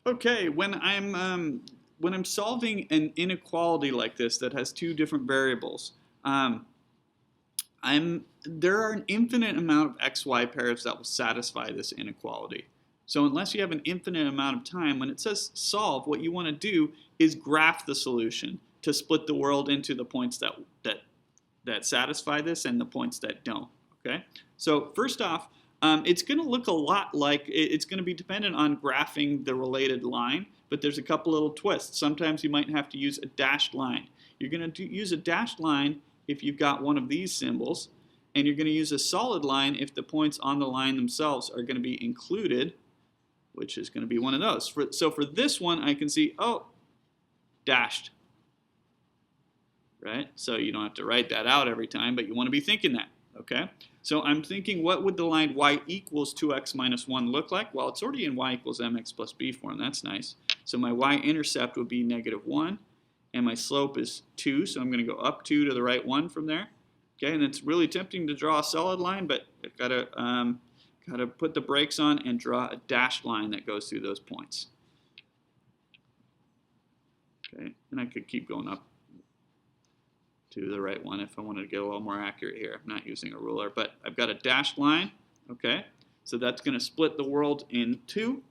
Okay, when I'm solving an inequality like this that has two different variables, there are an infinite amount of xy pairs that will satisfy this inequality. So unless you have an infinite amount of time, when it says solve, what you want to do is graph the solution to split the world into the points that satisfy this and the points that don't. Okay. So first off, it's going to look a lot like it's going to be dependent on graphing the related line, but there's a couple little twists. Sometimes you might have to use a dashed line. You're going to use a dashed line if you've got one of these symbols, and you're going to use a solid line if the points on the line themselves are going to be included, which is going to be one of those. So for this one, I can see, oh, dashed, right? So you don't have to write that out every time, but you want to be thinking that, okay? So I'm thinking, what would the line y equals 2x minus 1 look like? Well, it's already in y equals mx plus b form. That's nice. So my y-intercept would be -1. And my slope is 2, so I'm going to go up 2 to the right 1 from there. Okay, and it's really tempting to draw a solid line, but I've got to put the brakes on and draw a dashed line that goes through those points. Okay, and I could keep going up to the right 1 if I wanted to get a little more accurate here. I'm not using a ruler, but I've got a dashed line. Okay, so that's going to split the world in 2.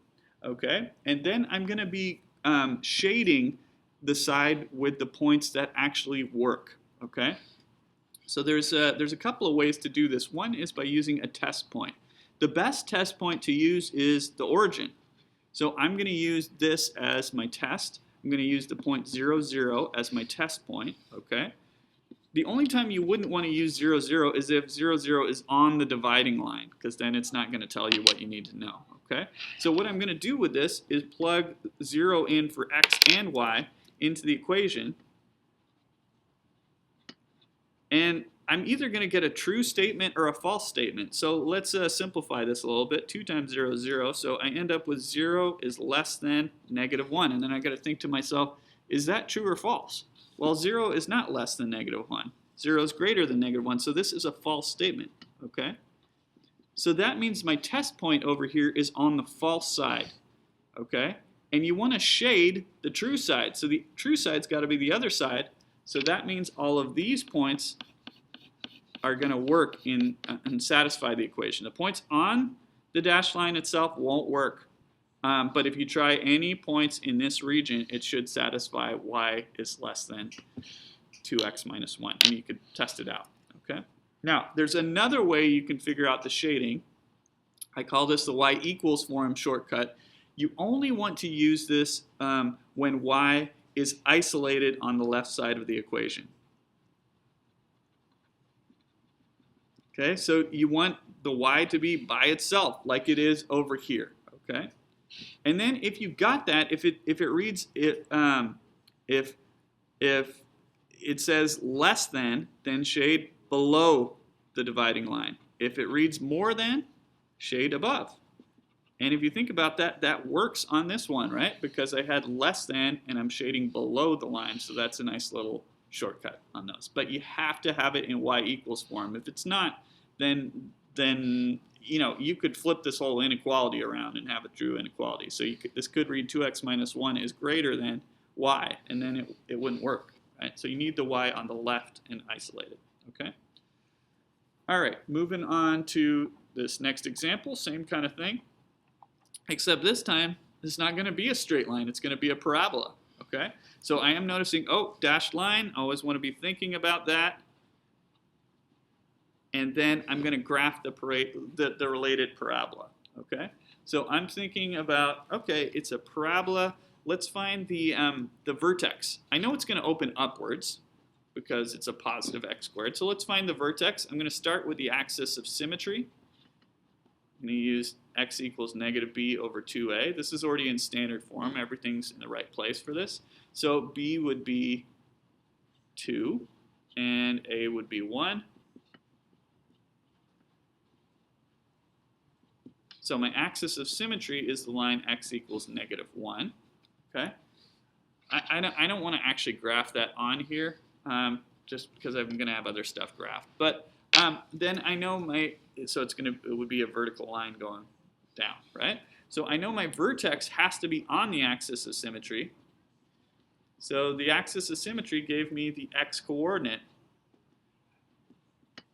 Okay, and then I'm going to be shading the side with the points that actually work. Okay, so there's a couple of ways to do this. One is by using a test point. The best test point to use is the origin. So I'm going to use this as my test. I'm going to use the point 0, 0 as my test point. Okay. The only time you wouldn't want to use 0, 0 is if 0, 0 is on the dividing line, because then it's not going to tell you what you need to know. Okay. So what I'm going to do with this is plug 0 in for x and y into the equation, and I'm either going to get a true statement or a false statement. So let's simplify this a little bit. 2 times 0 is 0, so I end up with 0 is less than -1, and then I got to think to myself, is that true or false? Well, 0 is not less than -1. 0 is greater than -1, so this is a false statement. Okay, so that means my test point over here is on the false side. Okay, and you want to shade the true side. So the true side's got to be the other side. So that means all of these points are going to work and satisfy the equation. The points on the dashed line itself won't work. But if you try any points in this region, it should satisfy y is less than 2x minus 1. And you could test it out. Okay. Now, there's another way you can figure out the shading. I call this the y equals form shortcut. You only want to use this when y is isolated on the left side of the equation. Okay, so you want the y to be by itself, like it is over here. Okay, and then if you got that, if it reads it, if it says less than, then shade below the dividing line. If it reads more than, shade above. And if you think about that, that works on this one, right? Because I had less than, and I'm shading below the line, so that's a nice little shortcut on those. But you have to have it in y equals form. If it's not, then you know, you could flip this whole inequality around and have a true inequality. So this could read 2x minus 1 is greater than y, and then it wouldn't work, right? So you need the y on the left and isolated, okay? All right, moving on to this next example, same kind of thing. Except this time, it's not going to be a straight line. It's going to be a parabola, okay? So I am noticing, oh, dashed line. I always want to be thinking about that. And then I'm going to graph the related parabola, okay? So I'm thinking about, okay, it's a parabola. Let's find the vertex. I know it's going to open upwards because it's a positive x squared. So let's find the vertex. I'm going to start with the axis of symmetry. I'm going to use x equals -b over 2a. This is already in standard form. Everything's in the right place for this. So b would be 2, and a would be 1. So my axis of symmetry is the line x equals -1. Okay. I don't want to actually graph that on here, just because I'm going to have other stuff graphed. But then I know so it would be a vertical line going down, right? So I know my vertex has to be on the axis of symmetry. So the axis of symmetry gave me the x-coordinate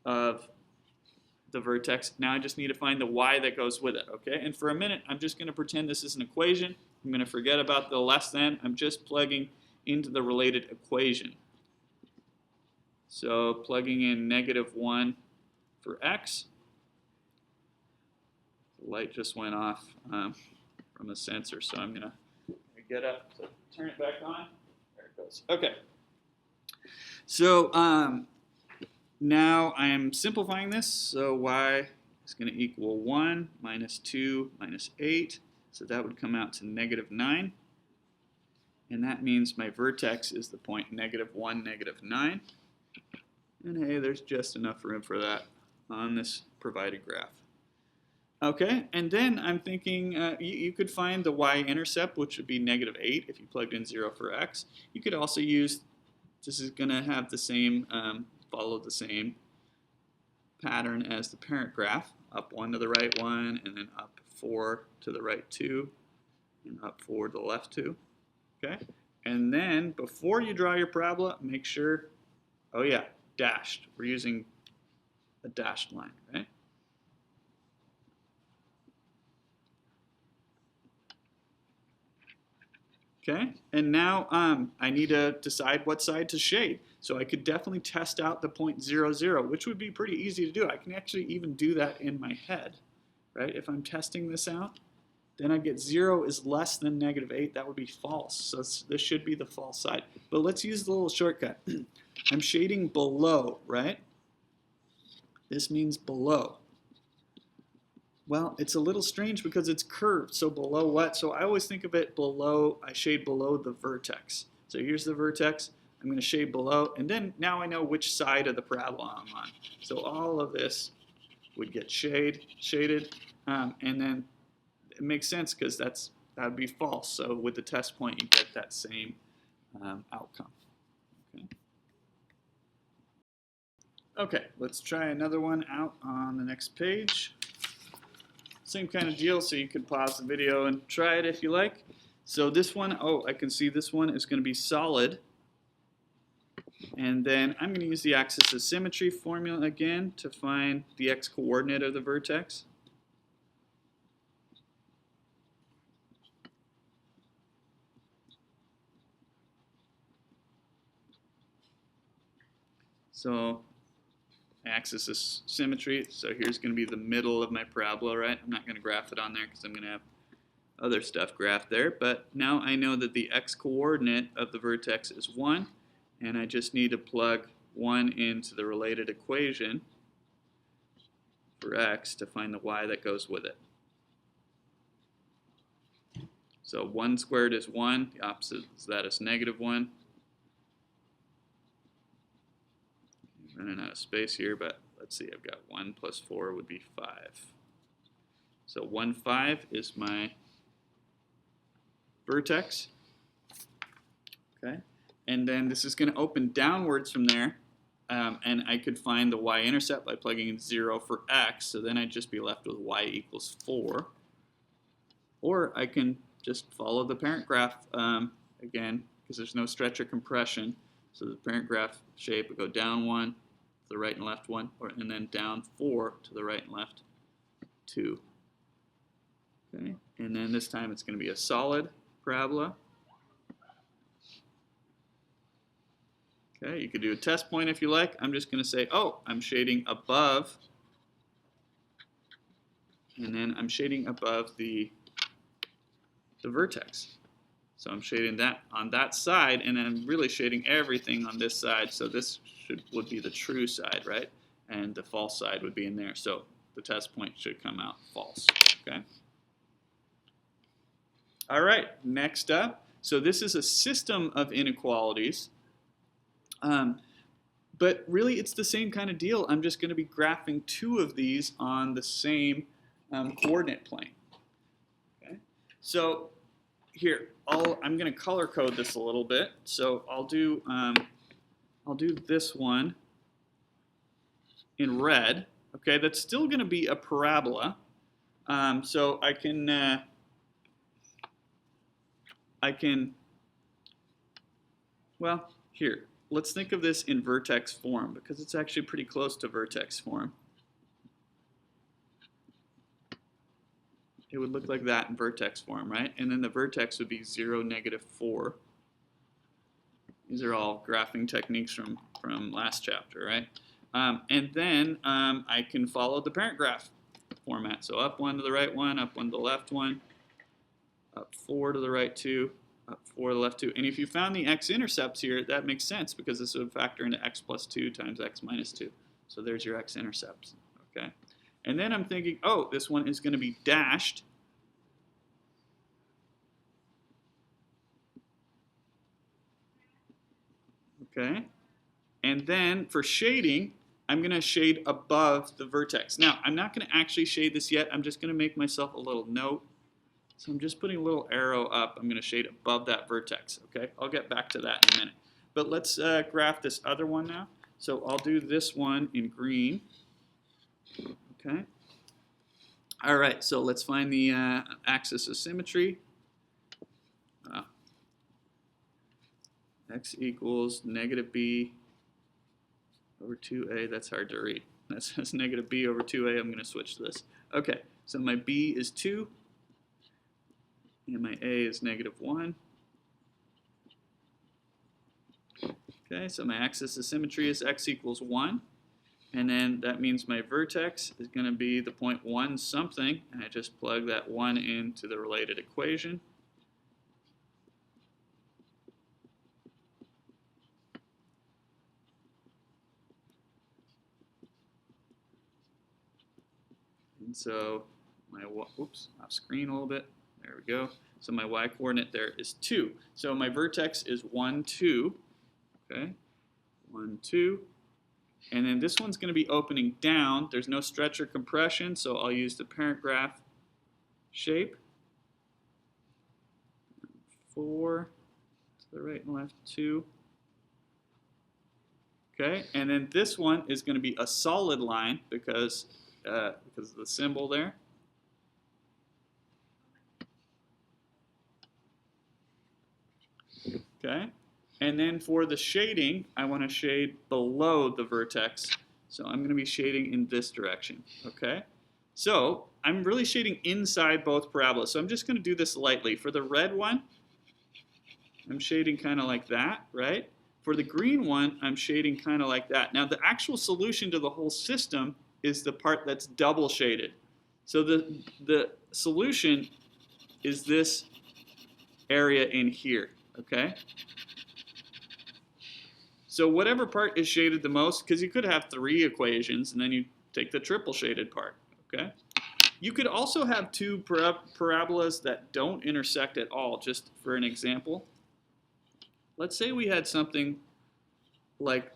of the vertex. Now I just need to find the y that goes with it, okay? And for a minute, I'm just going to pretend this is an equation. I'm going to forget about the less than. I'm just plugging into the related equation. So plugging in -1 for x. The light just went off from the sensor, so I'm going to get up to turn it back on. There it goes. Okay. So now I am simplifying this. So y is going to equal 1 minus 2 minus 8. So that would come out to -9. And that means my vertex is the point -1, -9. And hey, there's just enough room for that on this provided graph. Okay, and then I'm thinking you could find the y-intercept, which would be -8 if you plugged in 0 for x. You could also use, this is going to have the same, follow the same pattern as the parent graph. Up 1 to the right 1, and then up 4 to the right 2, and up 4 to the left 2. Okay, and then before you draw your parabola, make sure, oh yeah, dashed. We're using a dashed line, right? Okay, and now I need to decide what side to shade. So I could definitely test out the point 0, 0, which would be pretty easy to do. I can actually even do that in my head, right? If I'm testing this out, then I get 0 is less than -8. That would be false. So this should be the false side. But let's use the little shortcut. I'm shading below, right? This means below. Well, it's a little strange because it's curved. So below what? So I always think of it below, I shade below the vertex. So here's the vertex. I'm going to shade below. And then now I know which side of the parabola I'm on. So all of this would get shaded. And then it makes sense because that would be false. So with the test point, you get that same outcome. Okay, let's try another one out on the next page. Same kind of deal, so you could pause the video and try it if you like. So this one, oh, I can see this one is going to be solid. And then I'm going to use the axis of symmetry formula again to find the x-coordinate of the vertex. So axis of symmetry, so here's going to be the middle of my parabola, right? I'm not going to graph it on there because I'm going to have other stuff graphed there, but now I know that the x-coordinate of the vertex is 1, and I just need to plug 1 into the related equation for x to find the y that goes with it. So 1 squared is 1, the opposite is that is -1. Running out of space here, but let's see, I've got 1 plus 4 would be 5. So 1, 5 is my vertex. Okay, and then this is going to open downwards from there, and I could find the y-intercept by plugging in 0 for x, so then I'd just be left with y equals 4. Or I can just follow the parent graph again, because there's no stretch or compression. So the parent graph shape would go down 1 to the right and left 1, and then down 4 to the right and left 2. Okay, and then this time it's going to be a solid parabola. Okay, you could do a test point if you like. I'm just going to say, oh, I'm shading above, and then I'm shading above the vertex. So I'm shading that on that side, and I'm really shading everything on this side. So this would be the true side, right? And the false side would be in there. So the test point should come out false. Okay. All right. Next up. So this is a system of inequalities, but really it's the same kind of deal. I'm just going to be graphing 2 of these on the same coordinate plane. Okay. So here, I'm going to color code this a little bit. So I'll do this one in red. Okay, that's still going to be a parabola. So I can I can, well, here, let's think of this in vertex form because it's actually pretty close to vertex form. It would look like that in vertex form, right? And then the vertex would be 0, -4. These are all graphing techniques from last chapter, right? And then I can follow the parent graph format. So up 1 to the right 1, up 1 to the left 1, up 4 to the right 2, up 4 to the left 2. And if you found the x-intercepts here, that makes sense because this would factor into x plus 2 times x minus 2. So there's your x-intercepts, okay? And then I'm thinking, oh, this one is going to be dashed. Okay? And then for shading, I'm going to shade above the vertex. Now, I'm not going to actually shade this yet. I'm just going to make myself a little note. So I'm just putting a little arrow up. I'm going to shade above that vertex. Okay? I'll get back to that in a minute. But let's graph this other one now. So I'll do this one in green. Okay? All right, so let's find the axis of symmetry. X equals -b over 2a. That's hard to read. That says -b over 2a. I'm going to switch to this. Okay, so my b is 2, and my a is -1. Okay, so my axis of symmetry is x equals 1. And then that means my vertex is going to be the point 1 something. And I just plug that 1 into the related equation. And so my, oops, off screen a little bit. There we go. So my y coordinate there is 2. So my vertex is 1, 2. Okay, 1, 2. And then this one's going to be opening down. There's no stretch or compression, so I'll use the parent graph shape. 4 to the right and left, 2. Okay, and then this one is going to be a solid line because of the symbol there. Okay, and then for the shading, I want to shade below the vertex. So I'm going to be shading in this direction. Okay, so I'm really shading inside both parabolas. So I'm just going to do this lightly. For the red one, I'm shading kind of like that, right? For the green one, I'm shading kind of like that. Now, the actual solution to the whole system is the part that's double shaded. So the solution is this area in here, okay? So whatever part is shaded the most, because you could have 3 equations, and then you take the triple shaded part, okay? You could also have 2 parabolas that don't intersect at all, just for an example. Let's say we had something like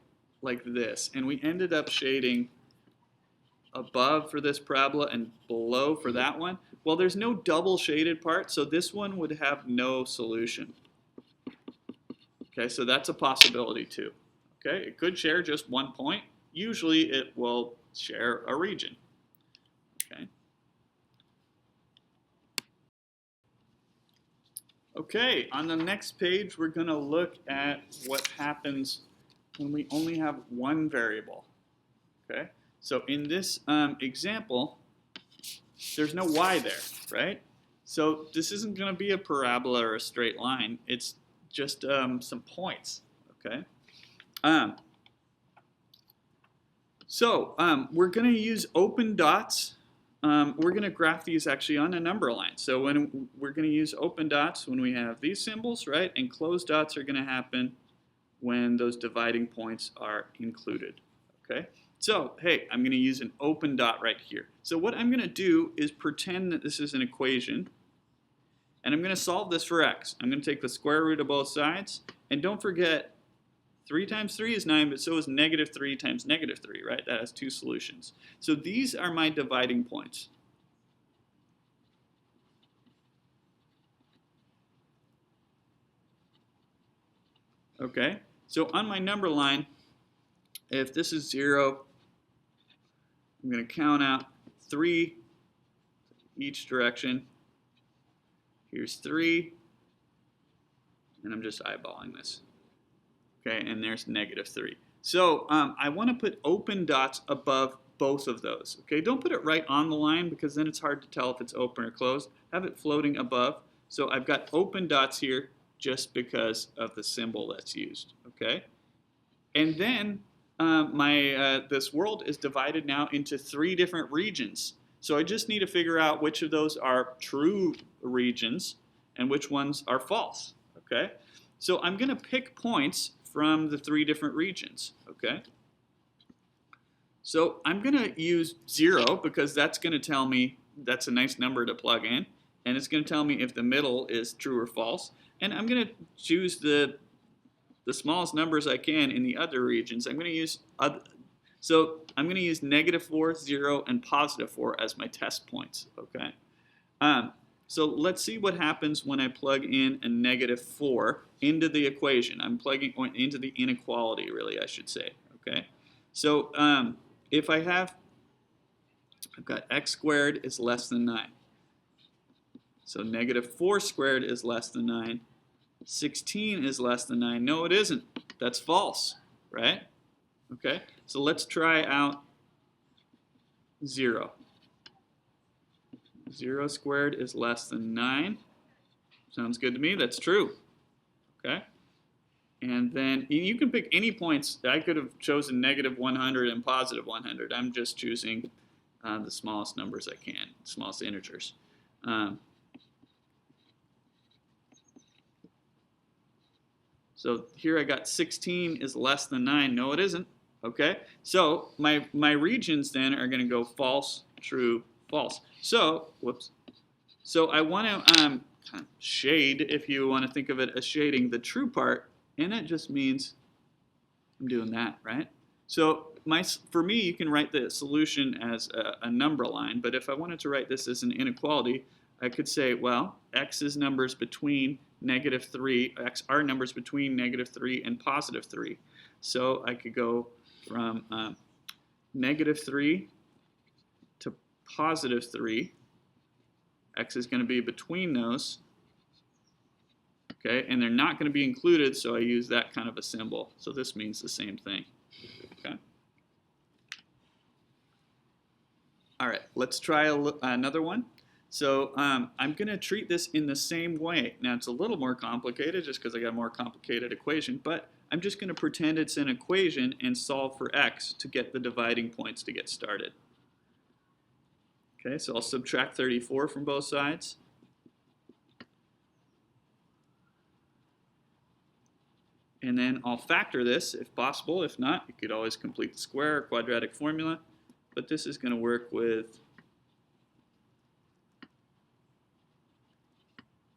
this, and we ended up shading above for this parabola and below for that one. Well, there's no double shaded part, so this one would have no solution. Okay, so that's a possibility too. Okay, it could share just one point. Usually it will share a region. Okay. Okay, on the next page, we're going to look at what happens when we only have one variable. Okay, so in this example, there's no y there, right? So this isn't going to be a parabola or a straight line. It's just some points, okay? We're going to use open dots. We're going to graph these actually on a number line. So when we're going to use open dots when we have these symbols, right? And closed dots are going to happen when those dividing points are included, okay? So, hey, I'm going to use an open dot right here. So what I'm going to do is pretend that this is an equation, and I'm going to solve this for x. I'm going to take the square root of both sides, and don't forget, 3 times 3 is 9, but so is -3 times -3, right? That has 2 solutions. So these are my dividing points. Okay, so on my number line, if this is 0, I'm going to count out 3 each direction. Here's 3, and I'm just eyeballing this. Okay, and there's -3. So I want to put open dots above both of those. Okay, don't put it right on the line because then it's hard to tell if it's open or closed. Have it floating above. So I've got open dots here just because of the symbol that's used. Okay, and then this world is divided now into 3 different regions. So I just need to figure out which of those are true regions and which ones are false. Okay, so I'm going to pick points from the 3 different regions. Okay, so I'm going to use 0 because that's going to tell me that's a nice number to plug in, and it's going to tell me if the middle is true or false. And I'm going to choose the smallest numbers I can in the other regions. I'm going to use so I'm going to use -4, 0, and +4 as my test points. Okay. So let's see what happens when I plug in a -4 into the equation. I'm plugging into the inequality, really, I should say. Okay. So if I've got x squared is less than 9. So -4 squared is less than 9. 16 is less than 9. No, it isn't. That's false, right? Okay, so let's try out 0. 0 squared is less than 9. Sounds good to me. That's true. Okay, and then you can pick any points. I could have chosen -100 and +100. I'm just choosing the smallest numbers I can, smallest integers. So here I got 16 is less than 9. No, it isn't. Okay, so my regions then are going to go false, true, false. So, whoops. So I want to shade, if you want to think of it as shading, the true part, and it just means I'm doing that, right? So for me, you can write the solution as a number line, but if I wanted to write this as an inequality, I could say, well, x is numbers between -3, x are numbers between -3 and +3. So I could go from -3 to +3. X is going to be between those. Okay, and they're not going to be included, so I use that kind of a symbol. So this means the same thing. Okay. All right, let's try another one. So I'm going to treat this in the same way. Now it's a little more complicated just because I got a more complicated equation, but I'm just going to pretend it's an equation and solve for x to get the dividing points to get started. Okay, so I'll subtract 34 from both sides. And then I'll factor this if possible. If not, you could always complete the square or quadratic formula. But this is going to work with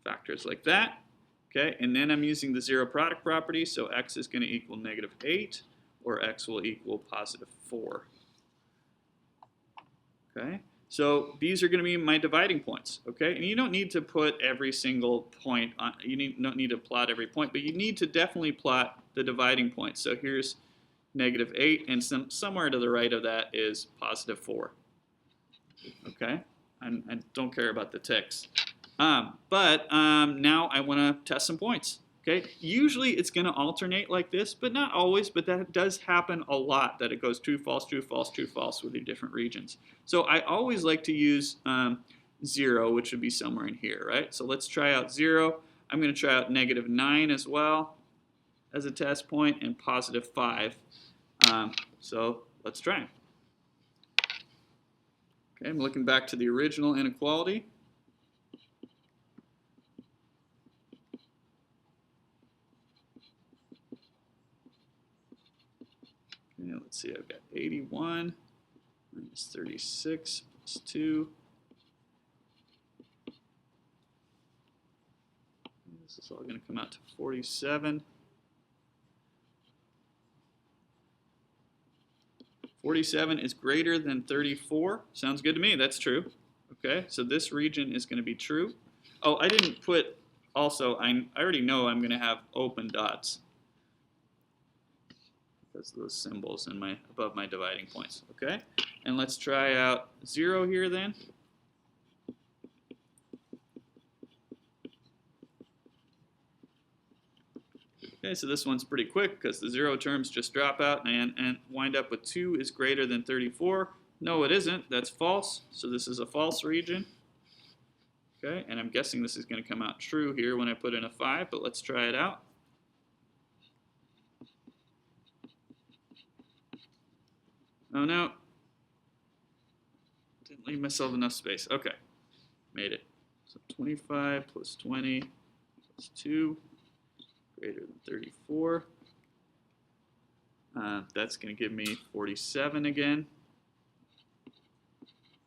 factors like that. Okay, and then I'm using the zero product property, so x is going to equal -8, or x will equal +4. Okay, so these are going to be my dividing points. Okay, and you don't need to put every single point on. Don't need to plot every point, but you need to definitely plot the dividing points. So here's -8, and somewhere to the right of that is +4. Okay, I don't care about the ticks. But now I want to test some points. Okay, usually it's going to alternate like this, but not always. But that does happen a lot, that it goes true, false, true, false, true, false with your different regions. So I always like to use 0, which would be somewhere in here, right? So let's try out 0. I'm going to try out -9 as well as a test point, and +5. So let's try. Okay, I'm looking back to the original inequality. Okay, let's see, I've got 81 minus 36 plus 2. This is all going to come out to 47. 47 is greater than 34. Sounds good to me. That's true. Okay, so this region is going to be true. Oh, I didn't put, also, I already know I'm going to have open dots. That's those symbols in above my dividing points. Okay, and let's try out 0 here then. Okay, so this one's pretty quick because the 0 terms just drop out and wind up with 2 is greater than 34. No, it isn't. That's false. So this is a false region. Okay, and I'm guessing this is going to come out true here when I put in a 5, but let's try it out. Oh no. Didn't leave myself enough space. Okay, made it. So 25 plus 20 plus 2 greater than 34. That's going to give me 47 again.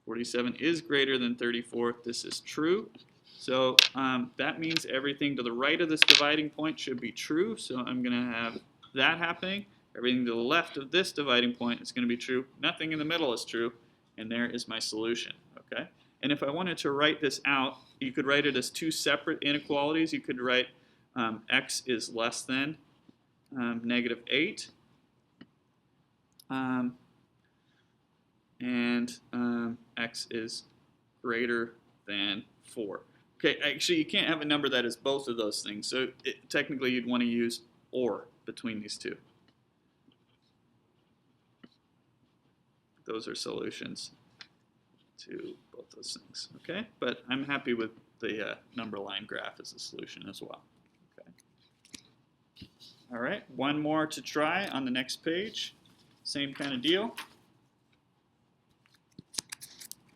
47 is greater than 34. This is true. So that means everything to the right of this dividing point should be true. So I'm going to have that happening. Everything to the left of this dividing point is going to be true. Nothing in the middle is true. And there is my solution. Okay. And if I wanted to write this out, you could write it as two separate inequalities. You could write x is less than negative 8. And x is greater than 4. Okay, actually you can't have a number that is both of those things, so technically you'd want to use or between these two. Those are solutions to both those things, okay? But I'm happy with the number line graph as a solution as well. Okay. All right, one more to try on the next page. Same kind of deal.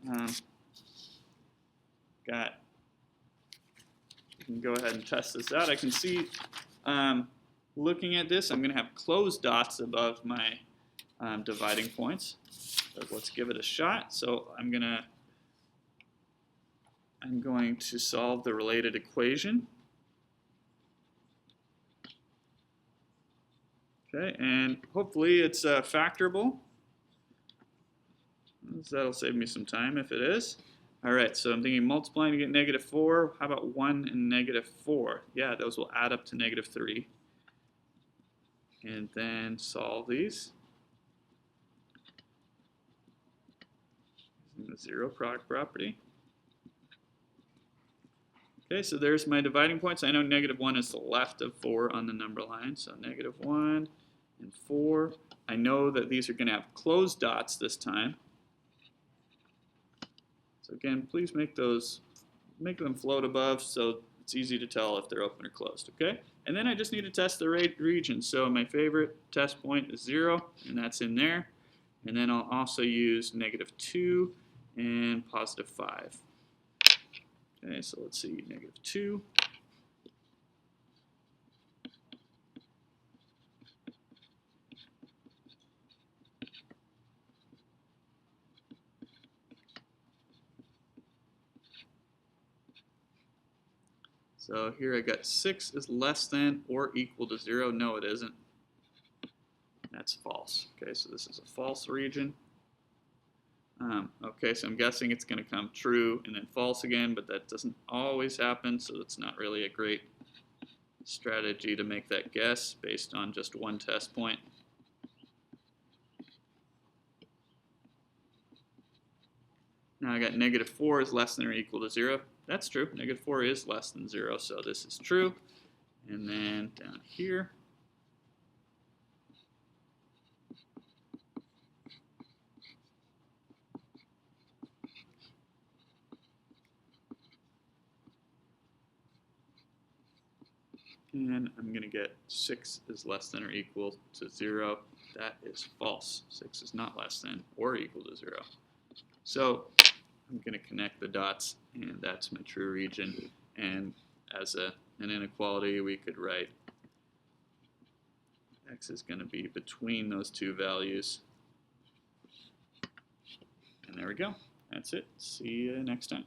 You can go ahead and test this out. I can see, looking at this, I'm going to have closed dots above my dividing points. So let's give it a shot. So I'm going to solve the related equation. Okay, and hopefully it's factorable. That'll save me some time if it is. All right, so I'm thinking multiplying to get negative 4. How about 1 and negative 4? Yeah, those will add up to negative 3. And then solve these. Using the zero product property. Okay, so there's my dividing points. I know negative 1 is the left of 4 on the number line. So negative 1 and 4. I know that these are going to have closed dots this time. So again, please make them float above so it's easy to tell if they're open or closed, okay? And then I just need to test the region. So my favorite test point is 0, and that's in there. And then I'll also use negative 2 and positive 5. Okay, so let's see, negative 2. So here I got 6 is less than or equal to 0. No, it isn't. That's false. Okay, so this is a false region. Okay, so I'm guessing it's going to come true and then false again, but that doesn't always happen, so it's not really a great strategy to make that guess based on just one test point. Now I got negative 4 is less than or equal to 0. That's true. Negative 4 is less than 0, so this is true. And then down here, and I'm going to get 6 is less than or equal to 0. That is false. 6 is not less than or equal to 0. So I'm going to connect the dots, and that's my true region. And as an inequality, we could write x is going to be between those two values. And there we go. That's it. See you next time.